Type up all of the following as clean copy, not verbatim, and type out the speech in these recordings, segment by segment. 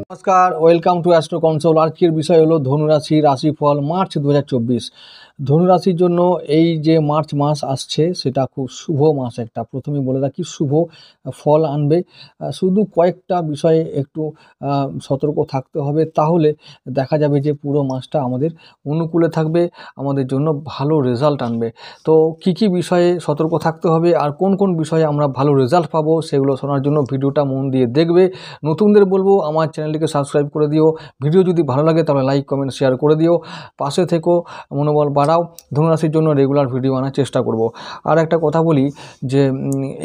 নমস্কার, welcome to astro console. আজকের বিষয় হলো ধনুরাশি রাশিফল মার্চ 2024। ধনুরাশির জন্য এই যে মার্চ মাস আসছে সেটা খুব শুভ মাস একটা। প্রথমেই বলে রাখি, শুভ ফল আনবে। শুধু কয়েকটা বিষয়ে একটু সতর্ক থাকতে হবে, তাহলে দেখা যাবে যে পুরো মাসটা আমাদের অনুকূলে থাকবে, আমাদের জন্য ভালো রেজাল্ট আনবে। তো কি কি বিষয়ে সতর্ক থাকতে হবে আর কোন কোন বিষয়ে আমরা ভালো রেজাল্ট পাবো সেগুলো শোনার জন্য ভিডিওটা মন দিয়ে দেখবে। নতুনদের বলবো আমার চ্যানেলটিকে সাবস্ক্রাইব করে দিও। ভিডিও যদি ভালো লাগে তাহলে লাইক কমেন্ট শেয়ার করে দিও। পাশে থেকো, মনোবল বাড়াও। ধনুরাশির জন্য রেগুলার ভিডিও আনার চেষ্টা করব। আর একটা কথা বলি যে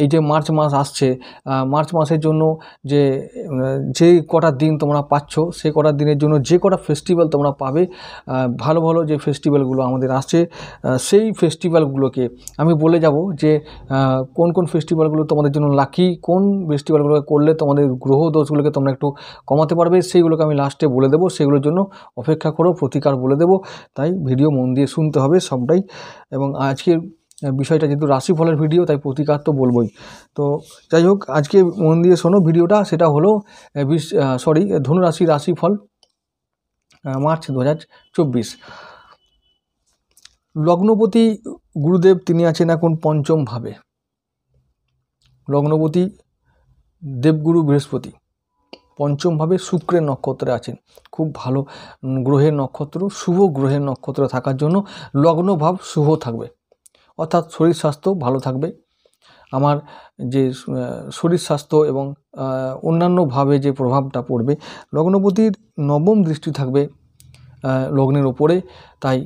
এই যে মার্চ মাস আসছে, মার্চ মাসের জন্য যে কটা দিন তোমরা পাচ্ছ, সেই কটা দিনের জন্য যে কটা ফেস্টিভ্যাল তোমরা পাবে, ভালো ভালো যে ফেস্টিভ্যালগুলো আমাদের আসছে, সেই ফেস্টিভ্যালগুলোকে আমি বলে যাব যে কোন কোন ফেস্টিভ্যালগুলো তোমাদের জন্য লাকি, কোন ফেস্টিভ্যালগুলো করলে তোমাদের গ্রহ দোষগুলোকে তোমরা একটু কমাতে পারবে, সেইগুলোকে আমি লাস্টে বলে দেবো। সেগুলোর জন্য অপেক্ষা করো, প্রতিকার বলে দেবো। তাই ভিডিও মন দিয়ে শুনতে হবে সবটাই। এবং আজকের বিষয়টা যেহেতু রাশিফলের ভিডিও, তাই প্রতিকার তো বলবোই। তো যাই হোক, আজকে মন দিয়ে শোনো ভিডিওটা। সেটা হলো ধনুরাশি রাশিফল মার্চ 2024। লগ্নপতি গুরুদেব তিনি আছেন এখন পঞ্চম ভাবে। লগ্নপতি দেবগুরু বৃহস্পতি পঞ্চমভাবে শুক্রের নক্ষত্রে আছেন। খুব ভালো গ্রহের নক্ষত্র, শুভ গ্রহের নক্ষত্র থাকার জন্য লগ্নভাব শুভ থাকবে, অর্থাৎ শরীর স্বাস্থ্য ভালো থাকবে। আমার যে শরীর স্বাস্থ্য এবং অন্যান্যভাবে যে প্রভাবটা পড়বে, লগ্নপতির নবম দৃষ্টি থাকবে লগ্নের ওপরে। তাই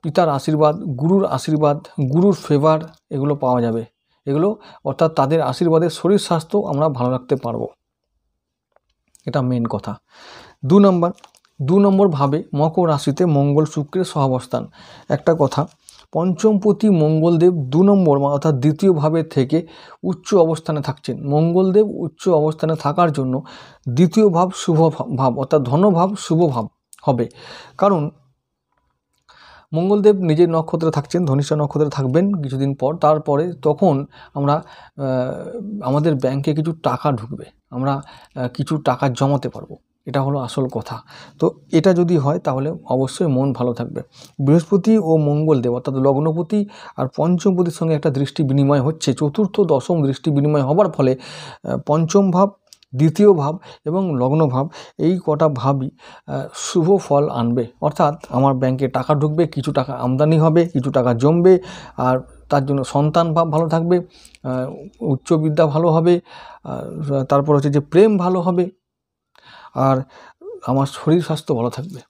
পিতার আশীর্বাদ, গুরুর আশীর্বাদ, গুরুর ফেভার এগুলো পাওয়া যাবে। এগুলো অর্থাৎ তাদের আশীর্বাদে শরীর স্বাস্থ্য আমরা ভালো রাখতে পারবো, এটা মেন কথা। দু নম্বর ভাবে মকর রাশিতে মঙ্গল শুক্রের সহাবস্থান। একটা কথা, পঞ্চমপতি মঙ্গলদেব 2 নম্বর অর্থাৎ দ্বিতীয় ভাবের থেকে উচ্চ অবস্থানে থাকছেন। মঙ্গলদেব উচ্চ অবস্থানে থাকার জন্য দ্বিতীয় ভাব শুভ ভাব, অর্থাৎ ধনভাব শুভ ভাব হবে। কারণ মঙ্গলদেব নিজের নক্ষত্রে থাকছেন, ধনিষ্ঠা নক্ষত্রে থাকবেন কিছুদিন পর। তারপরে তখন আমরা আমাদের ব্যাংকে কিছু টাকা ঢুকবে, আমরা কিছু টাকা জমাতে পারবো। এটা হলো আসল কথা। তো এটা যদি হয় তাহলে অবশ্যই মন ভালো থাকবে। বৃহস্পতি ও মঙ্গলদেব অর্থাৎ লগ্নপতি আর পঞ্চমপতির সঙ্গে একটা দৃষ্টি বিনিময় হচ্ছে। চতুর্থ দশম দৃষ্টি বিনিময় হবার ফলে পঞ্চম ভাব, দ্বিতীয় ভাব এবং লগ্নভাব, এই কটা ভাবই শুভ ফল আনবে। অর্থাৎ আমার ব্যাংকে টাকা ঢুকবে, কিছু টাকা আমদানি হবে, কিছু টাকা জমবে, আর তার জন্য সন্তান ভাব ভালো থাকবে, উচ্চ বিদ্যা ভালো হবে, তারপর হচ্ছে যে প্রেম ভালো হবে, আর আমার শরীর স্বাস্থ্য ভালো থাকবে।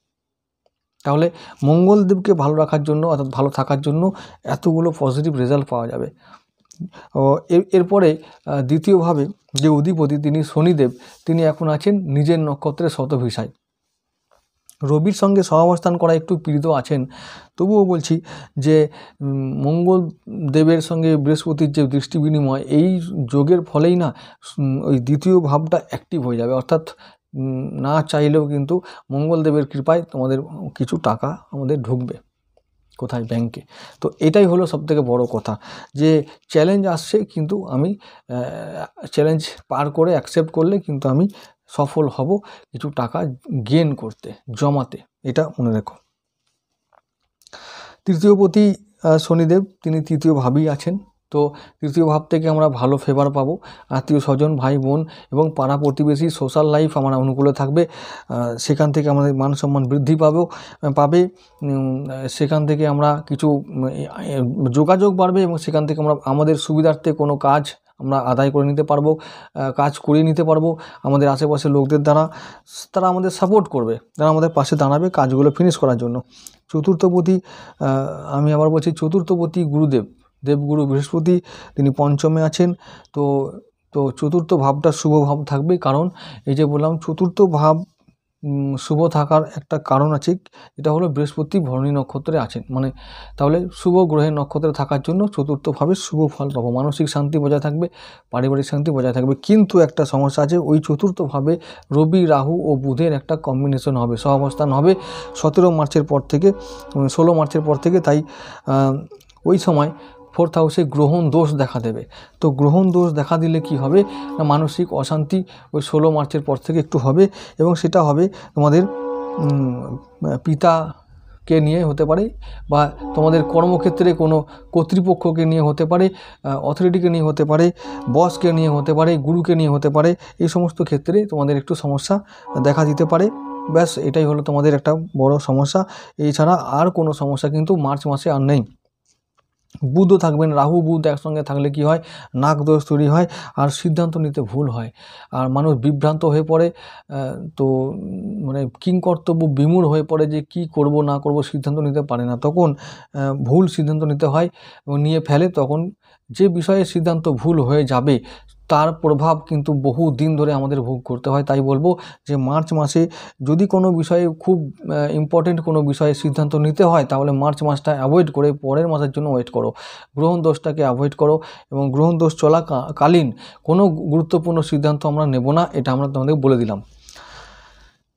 তাহলে মঙ্গলদেবকে ভালো রাখার জন্য অর্থাৎ ভালো থাকার জন্য এতগুলো পজিটিভ রেজাল্ট পাওয়া যাবে। এরপরে দ্বিতীয়ভাবে যে অধিপতি তিনি শনিদেব, তিনি এখন আছেন নিজের নক্ষত্রে শতভিসায়। রবির সঙ্গে সহাবস্থান করা একটু পীড়িত আছেন, তবুও বলছি যে মঙ্গলদেবের সঙ্গে বৃহস্পতির যে দৃষ্টি বিনিময়, এই যোগের ফলেই না ওই দ্বিতীয় ভাবটা অ্যাক্টিভ হয়ে যাবে। অর্থাৎ না চাইলেও কিন্তু মঙ্গলদেবের কৃপায় তোমাদের কিছু টাকা আমাদের ঢুকবে। কোথায়? ব্যাংকে। তো এটাই হলো সবথেকে বড় কথা, যে চ্যালেঞ্জ আসছে কিন্তু আমি চ্যালেঞ্জ পার করে অ্যাকসেপ্ট করলে কিন্তু আমি সফল হব কিছু টাকা গেইন করতে, জমাতে। এটা মনে রেখো। তৃতীয়পতি শনিদেব তিনি তৃতীয় ভাবেই আছেন। তো তৃতীয় ভাব থেকে আমরা ভালো ফেভার পাবো। আত্মীয় স্বজন, ভাই বোন এবং পাড়া প্রতিবেশী, সোশ্যাল লাইফ আমার অনুকূলে থাকবে। সেখান থেকে আমাদের মান সম্মান বৃদ্ধি পাবে। সেখান থেকে আমরা কিছু যোগাযোগ বাড়বে এবং সেখান থেকে আমরা আমাদের সুবিধার্থে কোনো কাজ আমরা আদায় করে নিতে পারবো, কাজ করিয়ে নিতে পারবো। আমাদের আশেপাশের লোকদের দ্বারা তারা আমাদের সাপোর্ট করবে, তারা আমাদের পাশে দাঁড়াবে কাজগুলো ফিনিশ করার জন্য। চতুর্থপতি, আমি আবার বলছি, চতুর্থপতি গুরুদেব, দেবগুরু বৃহস্পতি, তিনি পঞ্চমে আছেন। তো চতুর্থ ভাবটা শুভ ভাব থাকবে। কারণ এই যে বললাম, চতুর্থ ভাব শুভ থাকার একটা কারণ আছে, এটা হলো বৃহস্পতি ভরণী নক্ষত্রে আছেন, মানে তাহলে শুভ গ্রহের নক্ষত্রে থাকার জন্য চতুর্থভাবে শুভ ফল পাবো, মানসিক শান্তি বজায় থাকবে, পারিবারিক শান্তি বজায় থাকবে। কিন্তু একটা সমস্যা আছে, ওই চতুর্থভাবে রবি, রাহু ও বুধের একটা কম্বিনেশন হবে, সহাবস্থান হবে 17 মার্চের পর থেকে, 16 মার্চের পর থেকে। তাই ওই সময় 4th হাউসে গ্রহণ দোষ দেখা দেবে। তো গ্রহণ দোষ দেখা দিলে কি হবে না, মানসিক অশান্তি ওই 16 মার্চের পর থেকে একটু হবে, এবং সেটা হবে তোমাদের পিতাকে নিয়ে হতে পারে, বা তোমাদের কর্মক্ষেত্রে কোনো কর্তৃপক্ষকে নিয়ে হতে পারে, অথরিটিকে নিয়ে হতে পারে, বসকে নিয়ে হতে পারে, গুরুকে নিয়ে হতে পারে। এই সমস্ত ক্ষেত্রে তোমাদের একটু সমস্যা দেখা দিতে পারে। ব্যাস, এটাই হলো তোমাদের একটা বড় সমস্যা। এছাড়া আর কোনো সমস্যা কিন্তু মার্চ মাসে আর নেই। বুধও থাকবেন, রাহু বুধ একসঙ্গে থাকলে কি হয়, নাক দোষ তৈরি হয়, আর সিদ্ধান্ত নিতে ভুল হয়, আর মানুষ বিভ্রান্ত হয়ে পড়ে। তো মানে কিংকর্তব্য বিমূঢ় হয়ে পড়ে যে কি করব না করব, সিদ্ধান্ত নিতে পারে না, তখন ভুল সিদ্ধান্ত নিতে হয় এবং নিয়ে ফেলে। তখন যে বিষয়ে সিদ্ধান্ত ভুল হয়ে যাবে তার প্রভাব কিন্তু বহু দিন ধরে আমাদের ভোগ করতে হয়। তাই বলবো যে মার্চ মাসে যদি কোনো বিষয়ে খুব ইম্পর্টেন্ট কোনো বিষয়ে সিদ্ধান্ত নিতে হয়, তাহলে মার্চ মাসটা অ্যাভয়েড করে পরের মাসের জন্য ওয়েট করো, গ্রহণ দোষটাকে অ্যাভয়েড করো, এবং গ্রহণ দোষ চলাকালীন কোনো গুরুত্বপূর্ণ সিদ্ধান্ত আমরা নেব না, এটা আমরা তোমাদের বলে দিলাম।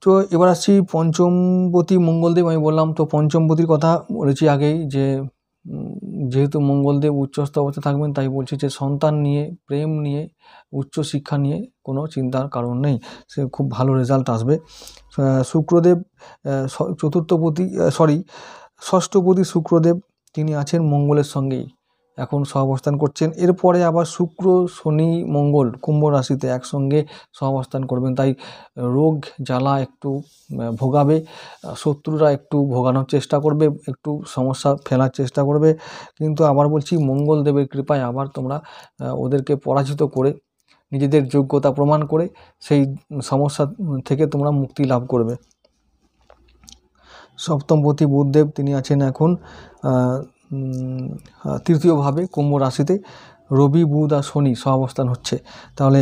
তো এবার আসছি পঞ্চমপতি মঙ্গলদেব। আমি বললাম তো পঞ্চমপতির কথা বলেছি আগেই, যে যেহেতু মঙ্গলদেব উচ্চস্থ অবস্থায় থাকবেন, তাই বলছি যে সন্তান নিয়ে, প্রেম নিয়ে, উচ্চশিক্ষা নিয়ে কোনো চিন্তার কারণ নেই, সে খুব ভালো রেজাল্ট আসবে। শুক্রদেব ষষ্ঠপতি শুক্রদেব, তিনি আছেন মঙ্গলের সঙ্গেই, এখন সহাবস্থান করছেন। এরপরে আবার শুক্র, শনি, মঙ্গল কুম্ভ রাশিতে একসঙ্গে সহাবস্থান করবেন। তাই রোগ জ্বালা একটু ভোগাবে, শত্রুরা একটু ভোগানোর চেষ্টা করবে, একটু সমস্যা ফেলার চেষ্টা করবে, কিন্তু আবার বলছি মঙ্গলদেবের কৃপায় আবার তোমরা ওদেরকে পরাজিত করে, নিজেদের যোগ্যতা প্রমাণ করে সেই সমস্যা থেকে তোমরা মুক্তি লাভ করবে। সপ্তমপতি বুধদেব, তিনি আছেন এখন তৃতীয়ভাবে কুম্ভ রাশিতে, রবি, বুধ আর শনি সহাবস্থান হচ্ছে। তাহলে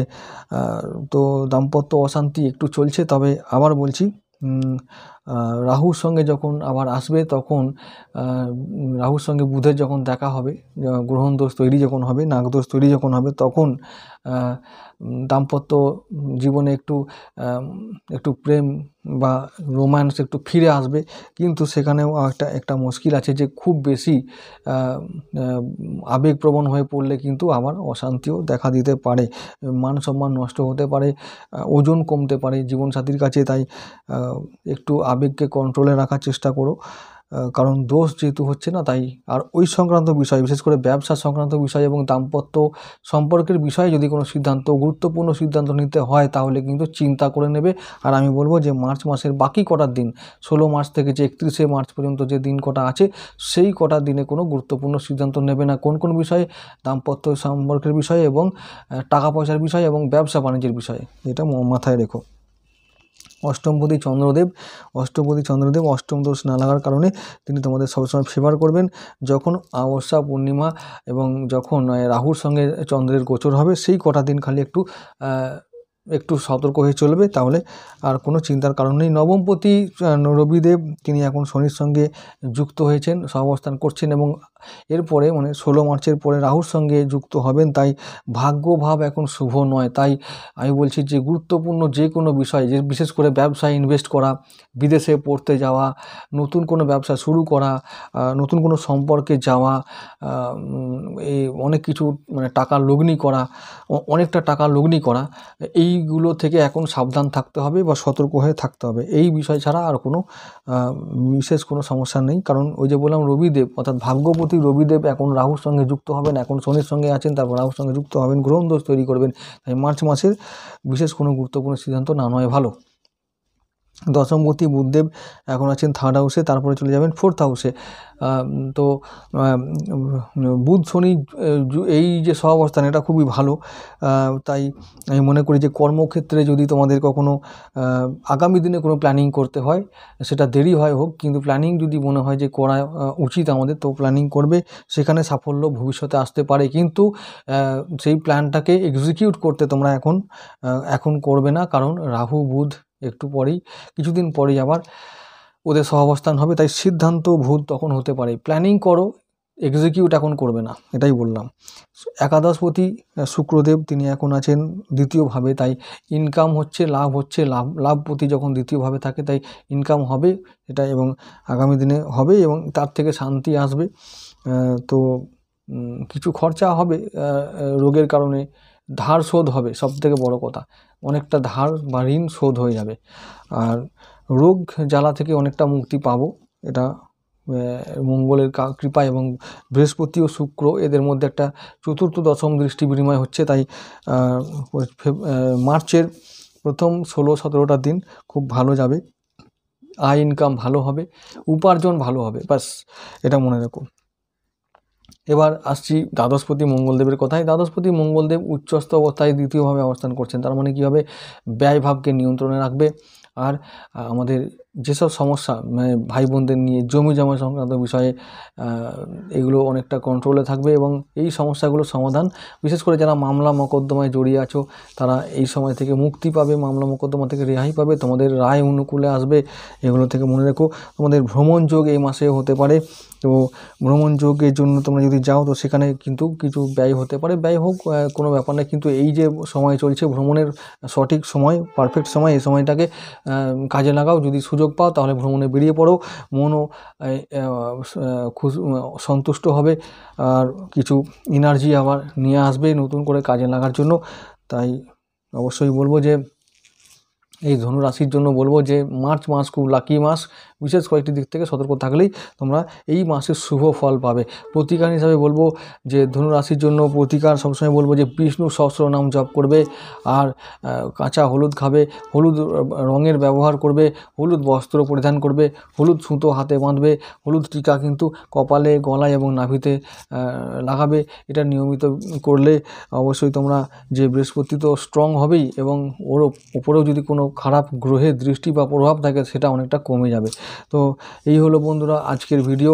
তো দাম্পত্য অশান্তি একটু চলছে, তবে আবার বলছি রাহুর সঙ্গে যখন আবার আসবে, তখন রাহুর সঙ্গে বুধের যখন দেখা হবে, গ্রহণ দোষ তৈরি যখন হবে, নাগদোষ তৈরি যখন হবে, তখন দাম্পত্য জীবনে একটু প্রেম বা রোম্যান্স একটু ফিরে আসবে। কিন্তু সেখানেও একটা মুশকিল আছে, যে খুব বেশি আবেগপ্রবণ হয়ে পড়লে কিন্তু আবার অশান্তিও দেখা দিতে পারে, মান সম্মান নষ্ট হতে পারে, ওজন কমতে পারে জীবনসাথীর কাছে। তাই একটু আবেগকে কন্ট্রোলে রাখার চেষ্টা করো, কারণ দোষ যেহেতু হচ্ছে না, তাই। আর ওই সংক্রান্ত বিষয়, বিশেষ করে ব্যবসা সংক্রান্ত বিষয় এবং দাম্পত্য সম্পর্কের বিষয়ে যদি কোনো গুরুত্বপূর্ণ সিদ্ধান্ত নিতে হয়, তাহলে কিন্তু চিন্তা করে নেবে। আর আমি বলবো যে মার্চ মাসের বাকি কটার দিন, 16 মার্চ থেকে যে 31শে মার্চ পর্যন্ত যে দিন কটা আছে, সেই কটা দিনে কোনো গুরুত্বপূর্ণ সিদ্ধান্ত নেবে না। কোন কোন বিষয়ে? দাম্পত্য সম্পর্কের বিষয়ে, এবং টাকা পয়সার বিষয়ে, এবং ব্যবসা বাণিজ্যের বিষয়ে, এটা মাথায় রেখো। অষ্টমপতি চন্দ্রদেব অষ্টম দোষ না লাগার কারণে তিনি তোমাদের সবসময় ফেভার করবেন। যখন অমাবস্যা, পূর্ণিমা এবং যখন রাহুর সঙ্গে চন্দ্রের গোচর হবে, সেই কটা দিন খালি একটু সতর্ক হয়ে চলবে, তাহলে আর কোনো চিন্তার কারণ নেই। নবমপতি রবিদেব, তিনি এখন শনির সঙ্গে যুক্ত হয়েছেন, সহাবস্থান করছেন, এবং এরপরে মানে 16 মার্চের পরে রাহুর সঙ্গে যুক্ত হবেন। তাই ভাগ্যভাব এখন শুভ নয়। তাই আমি বলছি যে গুরুত্বপূর্ণ যে কোনো বিষয়, যে বিশেষ করে ব্যবসায় ইনভেস্ট করা, বিদেশে পড়তে যাওয়া, নতুন কোনো ব্যবসা শুরু করা, নতুন কোনো সম্পর্কে যাওয়া, এই অনেক কিছু মানে অনেকটা টাকা লগ্নি করা, এইগুলো থেকে এখন সাবধান থাকতে হবে বা সতর্ক হয়ে থাকতে হবে। এই বিষয় ছাড়া আর কোনো বিশেষ কোনো সমস্যা নেই। কারণ ওই যে বললাম, রবিদেব অর্থাৎ ভাগ্যপতি রবিদেব এখন রাহুর সঙ্গে যুক্ত হবেন, এখন শনির সঙ্গে আছেন, তারপর রাহুর সঙ্গে যুক্ত হবেন, গ্রহণ দোষ তৈরি করবেন। তাই মার্চ মাসের বিশেষ কোনো গুরুত্বপূর্ণ সিদ্ধান্ত না নেওয়াই ভালো। দশমপতি বুধদেব এখন আছেন 3rd হাউসে, তারপরে চলে যাবেন 4th হাউসে। তো বুধ শনি এই যে সহাবস্থান, এটা খুবই ভালো। তাই আমি মনে করি যে কর্মক্ষেত্রে যদি তোমাদের কখনো আগামী দিনে কোনো প্ল্যানিং করতে হয়, সেটা দেরি হোক, কিন্তু প্ল্যানিং যদি মনে হয় যে করা উচিত আমাদের, তো প্ল্যানিং করবে, সেখানে সাফল্য ভবিষ্যতে আসতে পারে। কিন্তু সেই প্ল্যানটাকে এক্সিকিউট করতে তোমরা এখন করবে না, কারণ রাহু বুধ একটু পরেই কিছুদিন পরেই আবার ওদের সহাবস্থান হবে, তাই সিদ্ধান্ত ভুল তখন হতে পারে। প্ল্যানিং করো, এক্সিকিউট এখন করবে না, এটাই বললাম। একাদশপতি শুক্রদেব তিনি এখন আছেন দ্বিতীয়ভাবে, তাই ইনকাম হচ্ছে, লাভপতি যখন দ্বিতীয়ভাবে থাকে তাই ইনকাম হবে এটা, এবং আগামী দিনে হবে এবং তার থেকে শান্তি আসবে। তো কিছু খরচা হবে রোগের কারণে, ধার শোধ হবে, সবথেকে বড় কথা, অনেকটা ধার বা ঋণ শোধ হয়ে যাবে। আর রোগ জ্বালা থেকে অনেকটা মুক্তি পাবো, এটা মঙ্গলের কৃপা এবং বৃহস্পতি ও শুক্র এদের মধ্যে একটা চতুর্থ দশম দৃষ্টি বিনিময় হচ্ছে, তাই মার্চের প্রথম 16-17টা দিন খুব ভালো যাবে, আয় ইনকাম ভালো হবে, উপার্জন ভালো হবে, ব্যাস এটা মনে রাখো। এবার আসছি দ্বাদশপতি মঙ্গলদেবের কথায়। দ্বাদশপতি মঙ্গলদেব উচ্চস্থ অবস্থায় দ্বিতীয়ভাবে অবস্থান করছেন, তার মানে কী হবে, ব্যয়ভাবকে নিয়ন্ত্রণে রাখবে। আর আমাদের যেসব সমস্যা মানে ভাই বোনদের নিয়ে জমি জমা সংক্রান্ত বিষয়ে এগুলো অনেকটা কন্ট্রোলে থাকবে এবং এই সমস্যাগুলোর সমাধান, বিশেষ করে যারা মামলা মোকদ্দমায় জড়িয়ে আছো তারা এই সময় থেকে মুক্তি পাবে, মামলা মোকদ্দমা থেকে রেহাই পাবে, তোমাদের রায় অনুকূলে আসবে। এগুলো থেকে মনে রেখো, তোমাদের ভ্রমণ যোগ এই মাসে হতে পারে। তো ভ্রমণ যোগের জন্য তোমরা যদি যাও তো সেখানে কিন্তু কিছু ব্যয় হতে পারে, ব্যয় হোক কোনো ব্যাপার না, কিন্তু এই যে সময় চলছে ভ্রমণের সঠিক সময়, পারফেক্ট সময়, এই সময়টাকে কাজে লাগাও। যদি সুযোগ পাও তাহলে ভ্রমণে বেরিয়ে পড়ো, মনও সন্তুষ্ট হবে আর কিছু এনার্জি আবার নিয়ে আসবে নতুন করে কাজে লাগার জন্য। তাই অবশ্যই বলবো যে এই ধনু রাশির জন্য বলবো যে মার্চ মাস খুব লাকি মাস, বিশেষ কয়েকটি দিক থেকে সতর্ক থাকলেই তোমরা এই মাসের শুভ ফল পাবে। প্রতিকার হিসাবে বলবো যে ধনু রাশির জন্য প্রতিকার সবসময় বলবো যে বিষ্ণু সহস্রনাম জপ করবে, আর কাঁচা হলুদ খাবে, হলুদ রঙের ব্যবহার করবে, হলুদ বস্ত্র পরিধান করবে, হলুদ সুতো হাতে বাঁধবে, হলুদ টিকা কিন্তু কপালে, গলায় এবং নাভিতে লাগাবে। এটা নিয়মিত করলে অবশ্যই তোমরা, যে বৃহস্পতি তো স্ট্রং হবেই এবং ওর ওপরেও যদি কোনো খারাপ গ্রহের দৃষ্টি বা প্রভাব থাকে সেটা অনেকটা কমে যাবে। তো এই হলো বন্ধুরা আজকের ভিডিও।